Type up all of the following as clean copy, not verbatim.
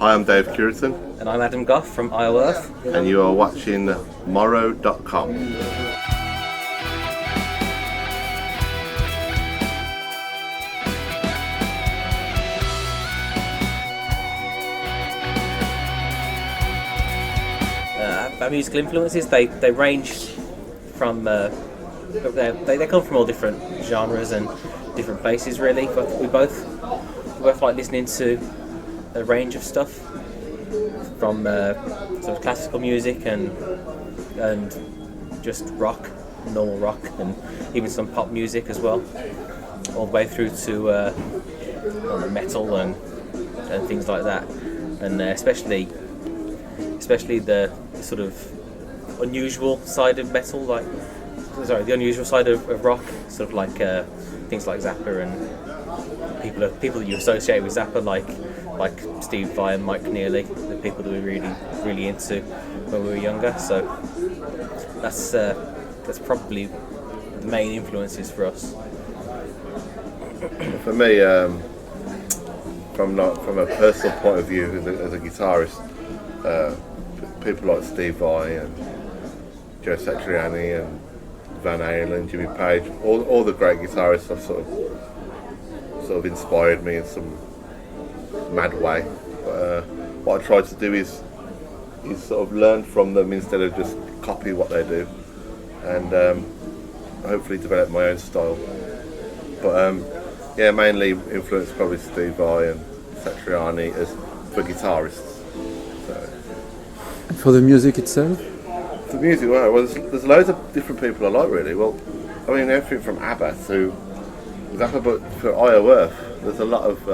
Hi, I'm Dave Curiton. And I'm Adam Goff from IOEARTH. And you are watching Morow.com. Our musical influences, they range from, they come from all different genres and different places really, but we both like listening to a range of stuff, from sort of classical music and just rock, normal rock, and even some pop music as well, all the way through to metal and things like that, and especially the sort of unusual side of metal, the unusual side of rock, sort of like things like Zappa and people that you associate with Zappa, like Steve Vai and Mike Neely, the people that we really into when we were younger. So that's probably the main influences for us. For me, from a personal point of view, as a guitarist, people like Steve Vai and Joe Satriani and Van Halen, Jimmy Page, all the great guitarists have sort of inspired me in some mad way. What I try to do is sort of learn from them instead of just copy what they do, and hopefully develop my own style. But mainly influenced probably Steve Vai and Satriani as for guitarists. For the music itself? The music, well, there's loads of different people I like really. Well, I mean everything from ABBA to Zappa, but for IOEARTH, there's a lot of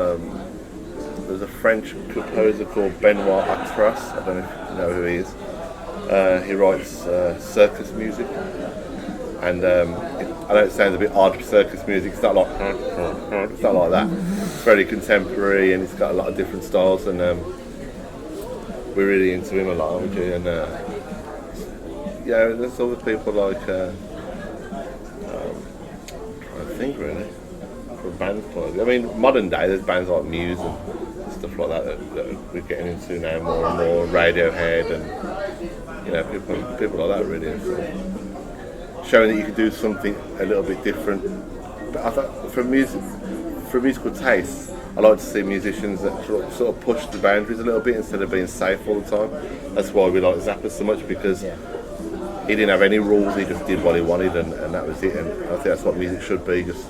there's a French composer called Benoit Actras. I don't know if you know who he is. He writes circus music, and I know it sounds a bit odd for circus music. It's not like it's not like that. It's very contemporary, and it's got a lot of different styles, and we're really into him a lot, aren't we? And there's other people like trying to think really from bands point of view. I mean, modern day there's bands like Muse and stuff like that we're getting into now more and more. Radiohead and people like that really. So showing that you can do something a little bit different. But I thought for musical tastes, I like to see musicians that sort of push the boundaries a little bit instead of being safe all the time. That's why we like Zappa so much, because he didn't have any rules, he just did what he wanted, and that was it. And I think that's what music should be, just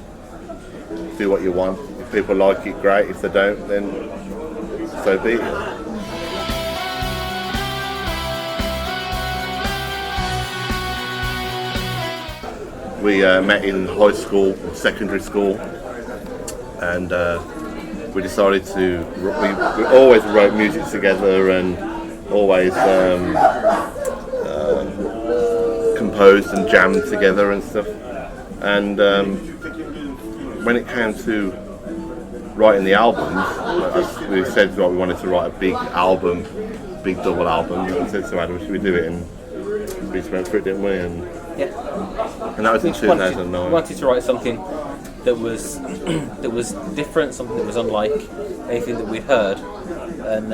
do what you want. If people like it, great. If they don't, then so be it. We met in high school, secondary school, and we decided to. We always wrote music together and always composed and jammed together and stuff. And when it came to writing the albums, as we said, we wanted to write a big album, big double album. We said to Adam, should we do it? And we just went for it, didn't we? And that was in 2009. We wanted to write something that was different, something that was unlike anything that we'd heard, and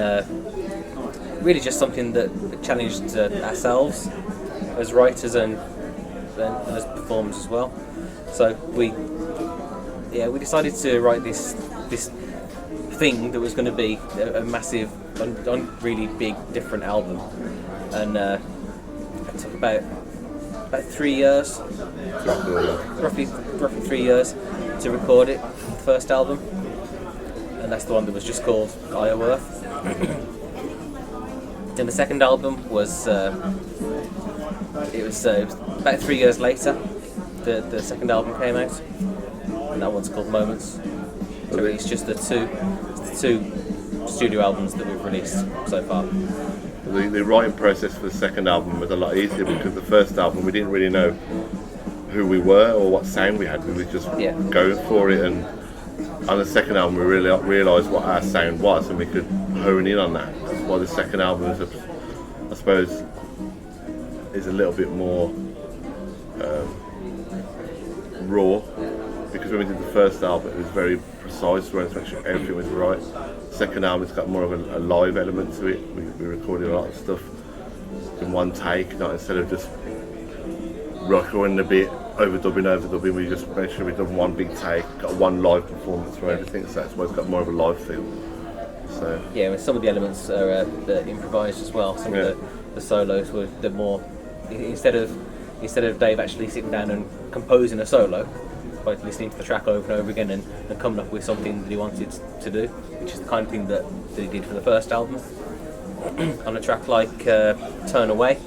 really just something that challenged ourselves as writers and as performers as well. So we decided to write this thing that was going to be a massive, really big, different album, and it took about 3 years, roughly 3 years to record it, the first album, and that's the one that was just called IOEARTH. Then the second album was about 3 years later. The second album came out, and that one's called Moments. So it's just the two studio albums that we've released so far. The writing process for the second album was a lot easier, because the first album we didn't really know who we were or what sound we had. We were just going for it, and on the second album we really realised what our sound was, and we could hone in on that. That's why the second album is, I suppose, is a little bit more raw, because when we did the first album it was very precise, we wanted to make sure everything was right. second album, it's got more of a live element to it. We recorded a lot of stuff in one take, not instead of just recording a bit, overdubbing. We just made sure we've done one big take, got one live performance for everything, so that's why it's got more of a live feel. So yeah, some of the elements are improvised as well. Some of the solos were the more instead of Dave actually sitting down and composing a solo by listening to the track over and over again and coming up with something that he wanted to do, which is the kind of thing that he did for the first album. On a track like Turn Away,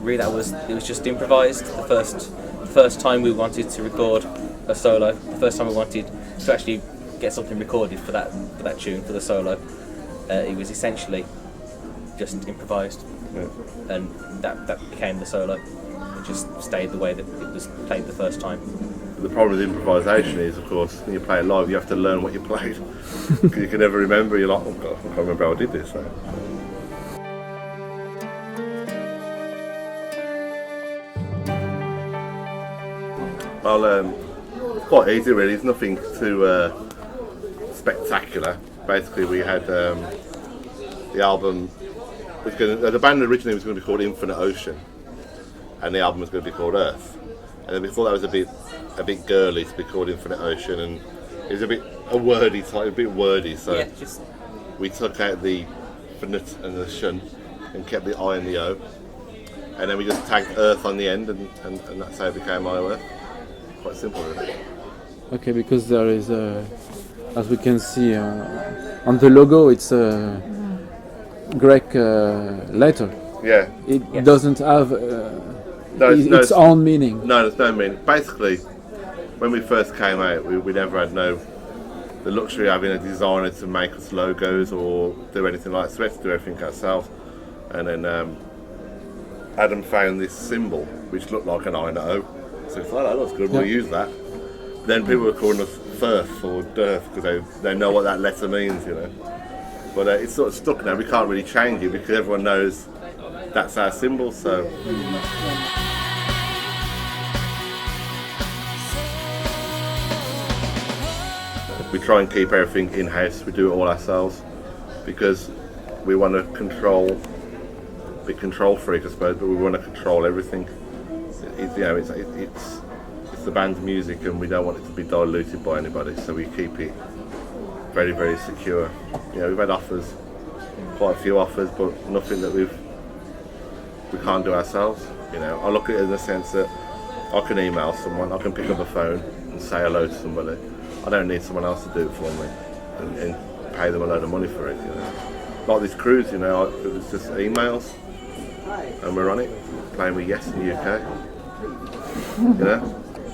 really it was just improvised. The first time we wanted to record a solo, the first time we wanted to actually get something recorded for that tune, for the solo, it was essentially just improvised, and that became the solo. It just stayed the way that it was played the first time. The problem with improvisation is, of course, when you play it live, you have to learn what you played. Because you can never remember. You're like, oh God, I can't remember how I did this. So. Well, quite easy really. It's nothing too spectacular. Basically, we had the album. The band originally was going to be called Infinite Ocean, and the album was going to be called Earth. And then we thought that was a bit girly to be called Infinite Ocean, and it was a bit wordy, so yeah, we took out the infinite and the shun and kept the I and the O, and then we just tagged Earth on the end, and that's how it became IOEARTH. Quite simple, really. Okay, because there is as we can see on the logo, it's a Greek letter. Yeah. It doesn't have its own meaning. No, there's no meaning. Basically, when we first came out, we never had the luxury of having a designer to make us logos or do anything like that. So we had to do everything ourselves. And then Adam found this symbol, which looked like an I and an O. So we thought, oh, that's good, we'll use that. Then people were calling us Firth or Dearth because they know what that letter means, you know. But it's sort of stuck now. We can't really change it because everyone knows that's our symbol. So we try and keep everything in-house. We do it all ourselves because we want to be control freak, I suppose, but we want to control everything. It's the band's music, and we don't want it to be diluted by anybody, so we keep it very, very secure. We've had offers, quite a few offers, but nothing that we can't do ourselves. I look at it in the sense that I can email someone, I can pick up a phone and say hello to somebody. I don't need someone else to do it for me and pay them a load of money for it. Like this cruise, it was just emails, and we're on it, playing with Yes in the UK.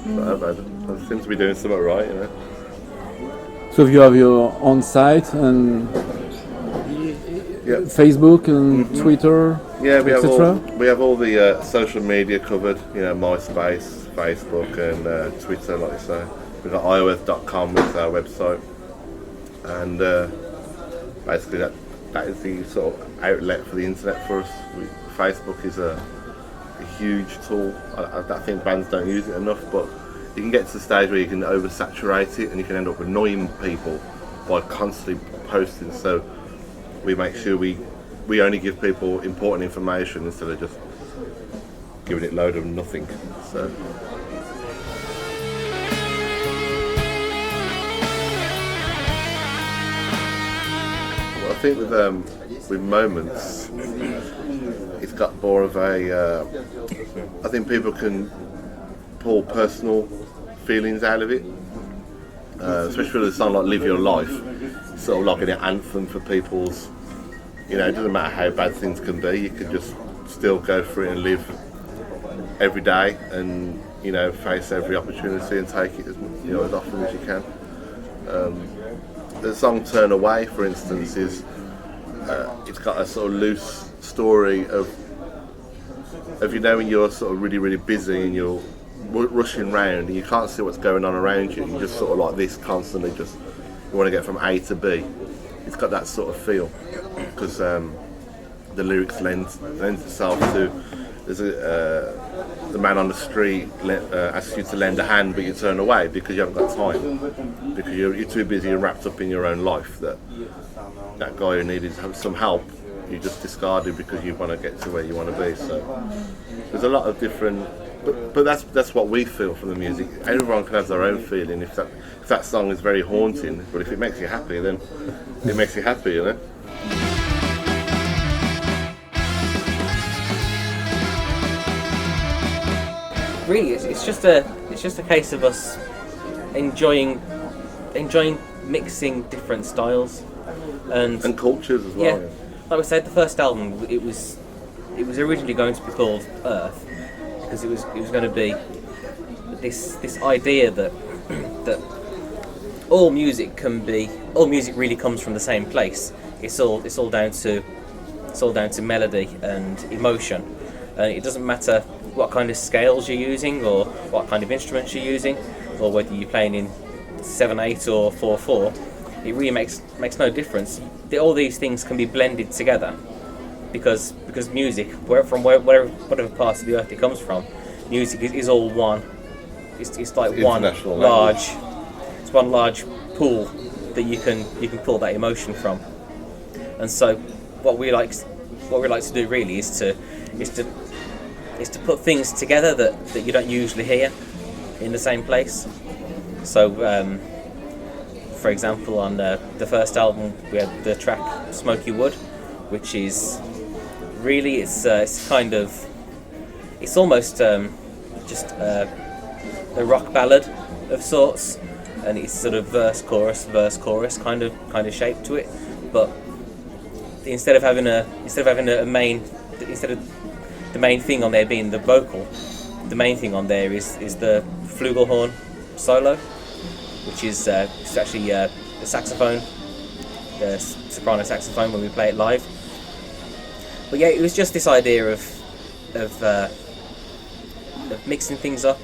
I seem to be doing something right, So you have your own site and Facebook and Twitter, etc. We have all the social media covered. MySpace, Facebook, and Twitter, like you say. We've got IOEARTH.com, which is our website, and basically that is the sort of outlet for the internet for us. Facebook is a huge tool. I think bands don't use it enough, but you can get to the stage where you can oversaturate it and you can end up annoying people by constantly posting. So we make sure we only give people important information instead of just giving it a load of nothing. So I think with Moments, it's got more of a. I think people can pull personal feelings out of it, especially with a song like "Live Your Life." It's sort of like an anthem for people's. It doesn't matter how bad things can be. You can just still go through it and live every day, and face every opportunity and take it as often as you can. The song "Turn Away," for instance, is it's got a sort of loose story of when you're sort of really, really busy and you're rushing around and you can't see what's going on around you. You're just sort of like this constantly. You want to get from A to B. It's got that sort of feel because the lyrics lends itself to. There's the man on the street asks you to lend a hand, but you turn away because you haven't got time, because you're too busy and wrapped up in your own life that that guy who needed some help, you just discarded because you want to get to where you want to be. So there's a lot of different, but that's what we feel from the music. Everyone can have their own feeling. If that song is very haunting, but if it makes you happy, then it makes you happy, you know. Really, it's just a case of us enjoying mixing different styles and cultures as well. Yeah, like we said, the first album it was originally going to be called Earth because it was going to be this idea that that all music really comes from the same place. It's all down to melody and emotion, and it doesn't matter what kind of scales you're using or what kind of instruments you're using or whether you're playing in 7/8 or 4/4. It really makes no difference. All these things can be blended together because music, whatever part of the earth it comes from, music is all one. It's like one large pool that you can pull that emotion from. And so what we like to do really is to put things together that you don't usually hear in the same place. So for example, on the first album we had the track Smoky Wood, which is really it's almost just a rock ballad of sorts, and it's sort of verse chorus kind of shape to it. But instead of the main thing on there being the vocal, the main thing on there is the flugelhorn solo, which is it's actually the saxophone, the soprano saxophone when we play it live. But yeah, it was just this idea of mixing things up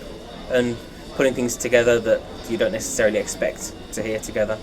and putting things together that you don't necessarily expect to hear together.